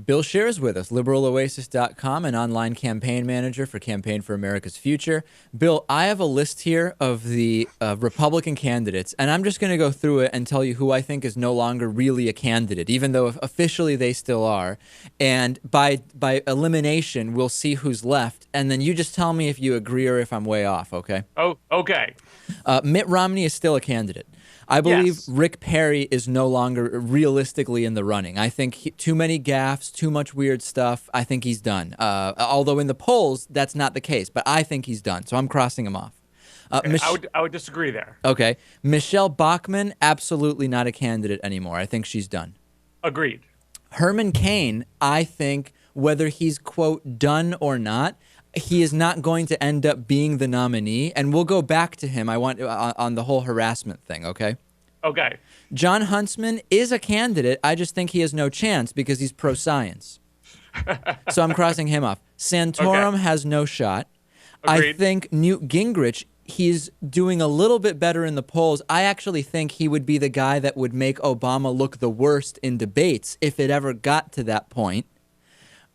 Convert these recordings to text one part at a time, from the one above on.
Bill Scher is with us, liberaloasis.com, an online campaign manager for Campaign for America's Future. Bill, I have a list here of the Republican candidates, and I'm just going to go through it and tell you who I think is no longer really a candidate, even though officially they still are. And by elimination, we'll see who's left, and then you just tell me if you agree or if I'm way off, okay? Oh, okay. Mitt Romney is still a candidate. I believe Yes. Rick Perry is no longer realistically in the running. I think too many gaffes, too much weird stuff. I think he's done. Although in the polls, that's not the case. But I think he's done. So I'm crossing him off. Okay, I would disagree there. Okay. Michelle Bachmann, absolutely not a candidate anymore. I think she's done. Agreed. Herman Cain, I think, whether he's, quote, done or not, he is not going to end up being the nominee, and we'll go back to him. I want on the whole harassment thing, okay? Okay. John Huntsman is a candidate. I just think he has no chance because he's pro-science. So I'm crossing him off. Santorum has no shot. Agreed. I think Newt Gingrich, he's doing a little bit better in the polls. I actually think he would be the guy that would make Obama look the worst in debates if it ever got to that point.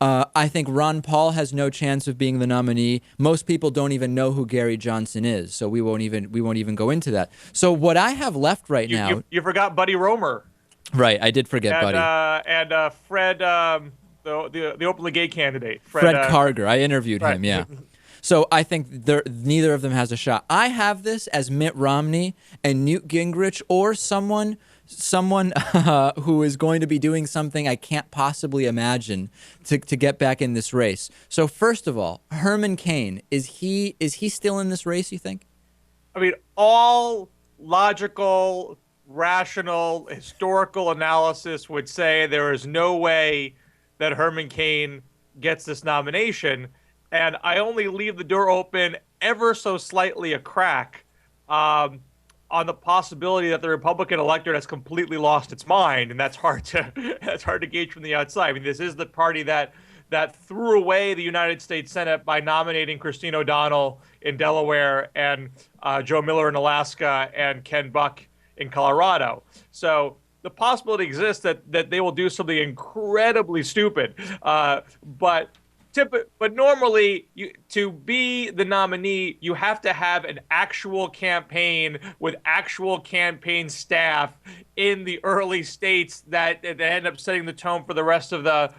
I think Ron Paul has no chance of being the nominee. Most people don't even know who Gary Johnson is, so we won't even go into that. So what I have left right now, you forgot Buddy Roemer. Right, I did forget Buddy and Fred, the openly gay candidate, Fred Karger. I interviewed him. Yeah. So I think neither of them has a shot. I have this as Mitt Romney and Newt Gingrich, or someone who is going to be doing something I can't possibly imagine to get back in this race. So first of all, Herman Cain, is he still in this race, you think? I mean, all logical, rational, historical analysis would say there is no way that Herman Cain gets this nomination, and I only leave the door open ever so slightly a crack on the possibility that the Republican electorate has completely lost its mind, and that's hard to gauge from the outside. I mean, this is the party that threw away the United States Senate by nominating Christine O'Donnell in Delaware and Joe Miller in Alaska and Ken Buck in Colorado. So the possibility exists that they will do something incredibly stupid, but normally, to be the nominee, you have to have an actual campaign with actual campaign staff in the early states that end up setting the tone for the rest of the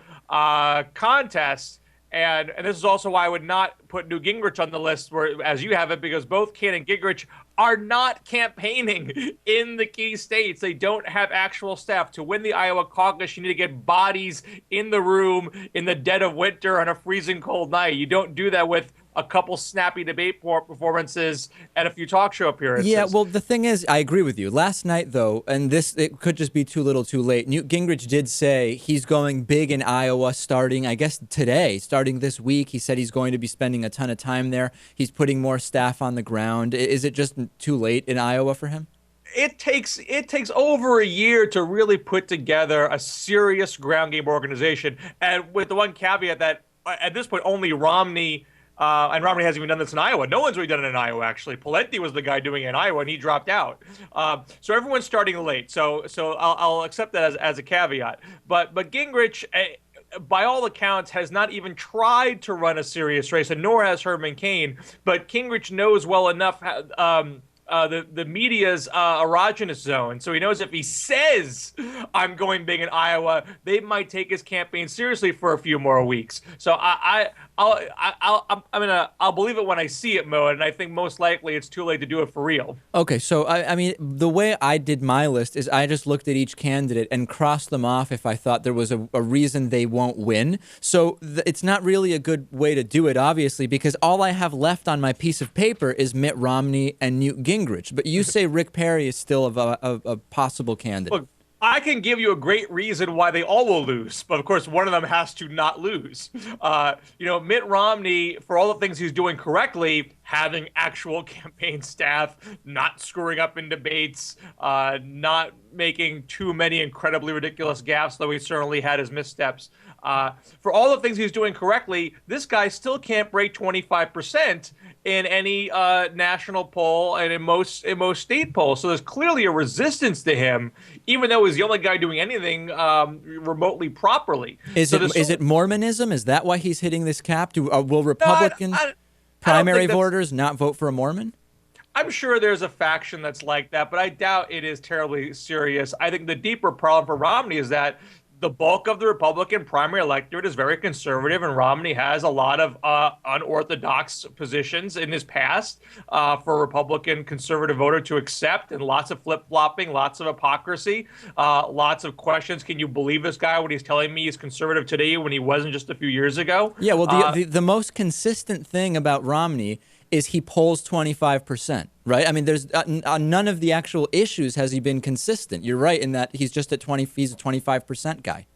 contest. And this is also why I would not put Newt Gingrich on the list, as you have it, because both Cain and Gingrich are not campaigning in the key states. They don't have actual staff. To win the Iowa caucus, you need to get bodies in the room in the dead of winter on a freezing cold night. You don't do that with a couple snappy debate performances and a few talk show appearances. Yeah, well, the thing is, I agree with you. Last night, though, and it could just be too little too late, Newt Gingrich did say he's going big in Iowa starting, I guess, today, starting this week. He said he's going to be spending a ton of time there. He's putting more staff on the ground. Is it just too late in Iowa for him? It takes over a year to really put together a serious ground game organization, and with the one caveat that at this point only Romney and Romney hasn't even done this in Iowa. No one's really done it in Iowa, actually. Pawlenty was the guy doing it in Iowa, and he dropped out. So everyone's starting late. So I'll accept that as a caveat. But Gingrich, by all accounts, has not even tried to run a serious race, and nor has Herman Cain. But Gingrich knows well enough the media's erogenous zone. So he knows if he says, I'm going big in Iowa, they might take his campaign seriously for a few more weeks. So I'll believe it when I see it, Mo, and I think most likely it's too late to do it for real. Okay, so I mean, the way I did my list is I just looked at each candidate and crossed them off if I thought there was a reason they won't win. So it's not really a good way to do it, obviously, because all I have left on my piece of paper is Mitt Romney and Newt Gingrich. But you say Rick Perry is still a possible candidate. Look, I can give you a great reason why they all will lose, but of course one of them has to not lose. Mitt Romney, for all the things he's doing correctly, having actual campaign staff, not screwing up in debates, not making too many incredibly ridiculous gaffes, though he certainly had his missteps. For all the things he's doing correctly, this guy still can't break 25% in any national poll and in most state polls. So there's clearly a resistance to him, even though he's the only guy doing anything remotely properly. Is it Mormonism? Is that why he's hitting this cap? Will Republican primary voters not vote for a Mormon? I'm sure there's a faction that's like that, but I doubt it is terribly serious. I think the deeper problem for Romney is that the bulk of the Republican primary electorate is very conservative, and Romney has a lot of unorthodox positions in his past for a Republican conservative voter to accept, and lots of flip-flopping, lots of hypocrisy, lots of questions. Can you believe this guy when he's telling me he's conservative today when he wasn't just a few years ago? Yeah, well, the most consistent thing about Romney is he polls 25%, right? I mean, there's none of the actual issues has he been consistent. You're right in that he's just at 20. He's a 25% guy.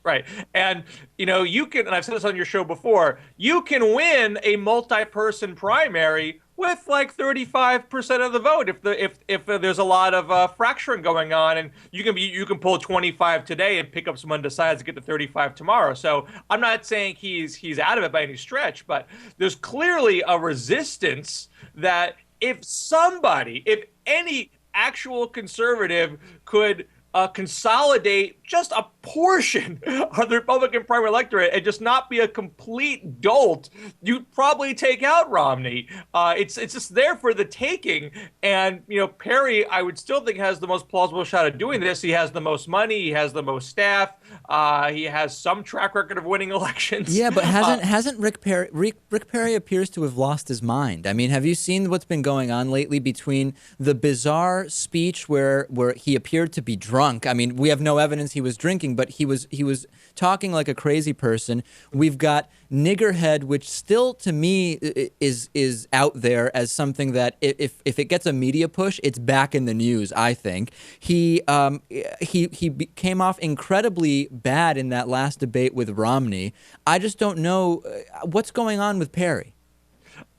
Right. And, you can, and I've said this on your show before, you can win a multi-person primary with like 35% of the vote if there's a lot of fracturing going on, and you can pull 25 today and pick up some undecideds to get to 35 tomorrow. So I'm not saying he's out of it by any stretch, but there's clearly a resistance that if any actual conservative could consolidate just a portion of the Republican primary electorate and just not be a complete dolt, you'd probably take out Romney. It's just there for the taking. And, Perry, I would still think has the most plausible shot of doing this. He has the most money. He has the most staff. He has some track record of winning elections. Yeah, but hasn't Rick Perry? Rick Perry appears to have lost his mind. I mean, have you seen what's been going on lately between the bizarre speech where he appeared to be drunk? I mean, we have no evidence he was drinking, but he was talking like a crazy person. We've got niggerhead, which still to me is out there as something that if it gets a media push, it's back in the news. I think he came off incredibly bad in that last debate with Romney. I just don't know what's going on with Perry.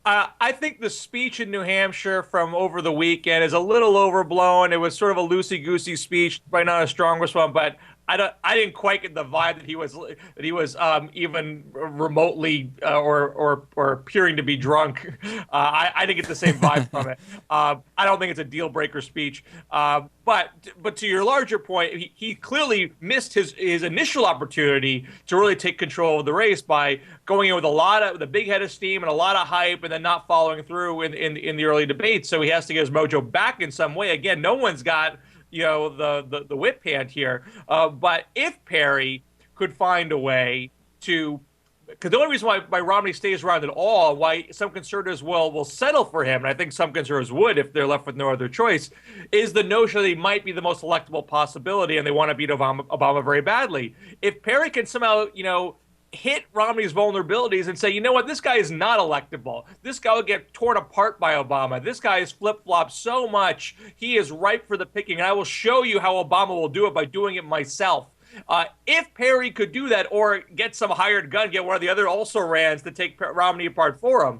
I think the speech in New Hampshire from over the weekend is a little overblown. It was sort of a loosey-goosey speech, probably not a strongest one, but I didn't quite get the vibe that he was even remotely or appearing to be drunk. I didn't get the same vibe from it. I don't think it's a deal breaker speech. But to your larger point, he clearly missed his initial opportunity to really take control of the race by going in with a big head of steam and a lot of hype, and then not following through in the early debates. So he has to get his mojo back in some way. Again, no one's got the whip hand here. But if Perry could find a way to, because the only reason why Romney stays around at all, why some conservatives will settle for him, and I think some conservatives would if they're left with no other choice, is the notion that he might be the most electable possibility, and they want to beat Obama very badly. If Perry can somehow, hit Romney's vulnerabilities and say, you know what, this guy is not electable. This guy will get torn apart by Obama. This guy is flip-flopped so much, he is ripe for the picking, and I will show you how Obama will do it by doing it myself. If Perry could do that, or get some hired gun, get one of the other also-rans to take Romney apart for him,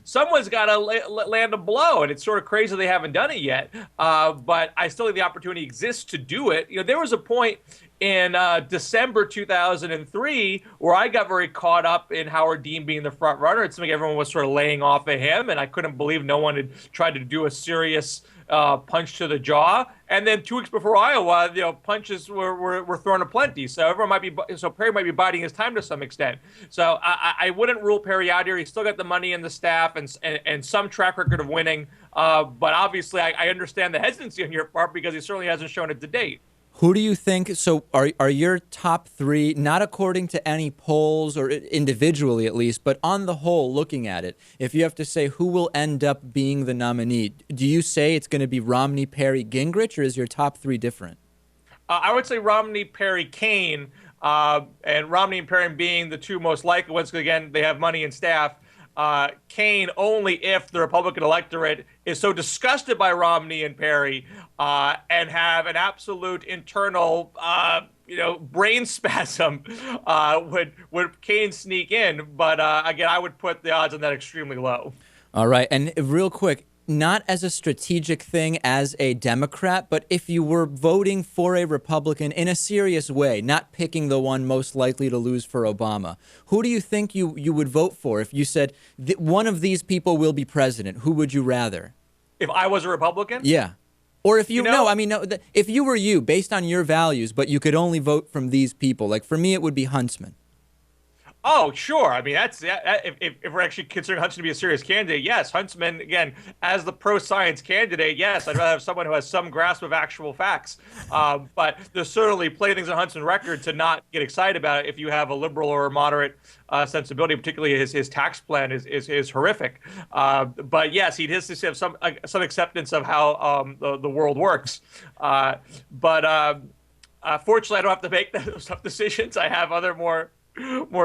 someone's got to land a blow, and it's sort of crazy they haven't done it yet. But I still think the opportunity exists to do it. There was a point in December 2003 where I got very caught up in Howard Dean being the front runner. It's like everyone was sort of laying off of him, and I couldn't believe no one had tried to do a serious punch to the jaw. And then 2 weeks before Iowa, punches were thrown aplenty. So Perry might be biding his time to some extent. So I wouldn't rule Perry out here. He's still got the money and the staff and some track record of winning. But obviously, I understand the hesitancy on your part because he certainly hasn't shown it to date. Who do you think, so are your top three, not according to any polls or individually at least, but on the whole, looking at it, if you have to say who will end up being the nominee, do you say it's going to be Romney, Perry, Gingrich, or is your top three different? I would say Romney, Perry, Kaine, and Romney and Perry being the two most likely ones, because again, they have money and staff. Kaine only if the Republican electorate is so disgusted by Romney and Perry and have an absolute internal brain spasm would Kaine sneak in. But again, I would put the odds on that extremely low. All right. And real quick, not as a strategic thing as a Democrat, but if you were voting for a Republican in a serious way, not picking the one most likely to lose for Obama, who do you think you would vote for if you said one of these people will be president? Who would you rather? If I was a Republican? Yeah. Or if You know- if you were you, based on your values, but you could only vote from these people, like for me, it would be Huntsman. Oh, sure. I mean, if we're actually considering Huntsman to be a serious candidate, yes. Huntsman, again, as the pro-science candidate, yes, I'd rather have someone who has some grasp of actual facts. But there's certainly plenty of things on Huntsman's record to not get excited about if you have a liberal or a moderate sensibility. Particularly his tax plan is horrific. But yes, he does have some acceptance of how the world works. But fortunately, I don't have to make those tough decisions. I have other more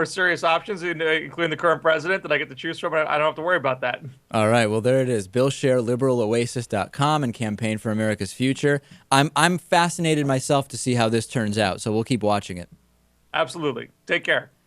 serious options, including the current president, that I get to choose from. I don't have to worry about that. All right, well, there it is. Bill Scher, liberaloasis.com, and Campaign for America's Future. I'm fascinated myself to see how this turns out, so we'll keep watching it. Absolutely. Take care.